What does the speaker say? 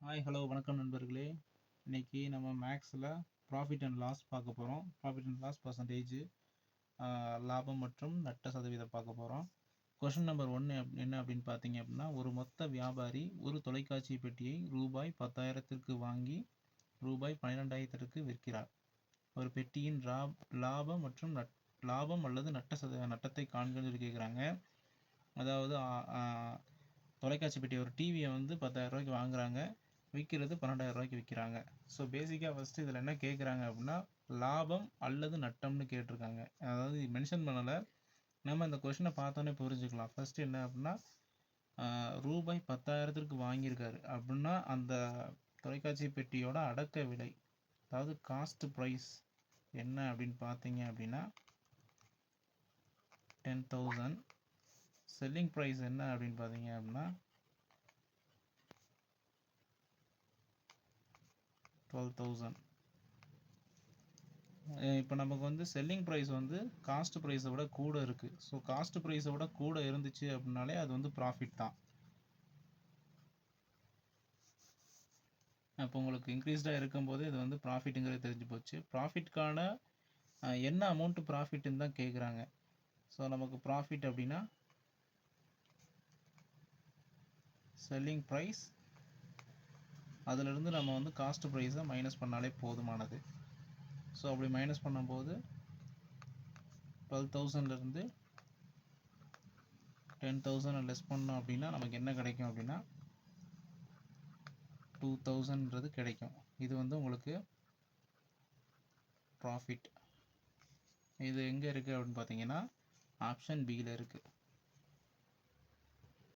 Hi hello வணக்கம் நண்பர்களே. இன்னைக்கு நம்ம மேக்ஸில் ப்ராஃபிட் அண்ட் லாஸ் பார்க்க போகிறோம். ப்ராஃபிட் அண்ட் லாஸ் பர்சன்டேஜ், லாபம் மற்றும் நட்ட சதவீதம் பார்க்க போகிறோம். கொஷின் நம்பர் 1 என்ன அப்படின்னு பார்த்தீங்க அப்படின்னா, ஒரு மொத்த வியாபாரி ஒரு தொலைக்காட்சி பெட்டியை ரூபாய் 10,000க்கு வாங்கி ரூபாய் 12,000க்கு விற்கிறார். ஒரு பெட்டியின் லாபம் மற்றும் லாபம் அல்லது நட்டத்தை காண்கன்னு கேட்குறாங்க. அதாவது தொலைக்காட்சி பெட்டி ஒரு டிவியை வந்து 10,000 ரூபாய்க்கு வாங்குறாங்க, விற்கிறது 12,000 ரூபாய்க்கு விற்கிறாங்க. ஸோ பேசிக்காக ஃபஸ்ட்டு இதில் என்ன கேட்குறாங்க அப்படின்னா, லாபம் அல்லது நட்டம்னு கேட்டிருக்காங்க. அதாவது மென்ஷன் பண்ணலை, நம்ம இந்த கொஷினை பார்த்தோன்னே புரிஞ்சுக்கலாம். ஃபஸ்ட்டு என்ன அப்படின்னா, ரூபாய் 10,000க்கு வாங்கியிருக்காரு அப்படின்னா அந்த தொலைக்காட்சி பெட்டியோட அடக்க விலை, அதாவது காஸ்ட் ப்ரைஸ் என்ன அப்படின்னு பார்த்தீங்க அப்படின்னா 10,000. செல்லிங் ப்ரைஸ் என்ன அப்படின்னு பார்த்தீங்க அப்படின்னா 12,000. இப்போ நமக்கு வந்து செல்லிங் ப்ரைஸ் வந்து காஸ்ட் ப்ரைஸை விட கூட இருக்குது. ஸோ காஸ்ட் ப்ரைஸை விட கூட இருந்துச்சு அப்படின்னாலே அது வந்து ப்ராஃபிட் தான். அப்போ உங்களுக்கு இன்க்ரீஸ்டாக இருக்கும்போது இது வந்து ப்ராஃபிட்டுங்கிறது தெரிஞ்சு போச்சு. ப்ராஃபிட்கான என்ன அமௌண்ட்டு ப்ராஃபிட்டுன்னு தான் கேட்குறாங்க. ஸோ நமக்கு ப்ராஃபிட் அப்படின்னா செல்லிங் ப்ரைஸ், அதிலிருந்து நம்ம வந்து காஸ்ட் ப்ரைஸை மைனஸ் பண்ணாலே போதுமானது. ஸோ அப்படி மைனஸ் பண்ணும்போது 12,000லேருந்து 10,000 லெஸ் பண்ணோம் அப்படின்னா நமக்கு என்ன கிடைக்கும் அப்படின்னா 2,000ன்றது கிடைக்கும். இது வந்து உங்களுக்கு ப்ராஃபிட். இது எங்கே இருக்குது அப்படின்னு பார்த்தீங்கன்னா ஆப்ஷன் பியில் இருக்குது.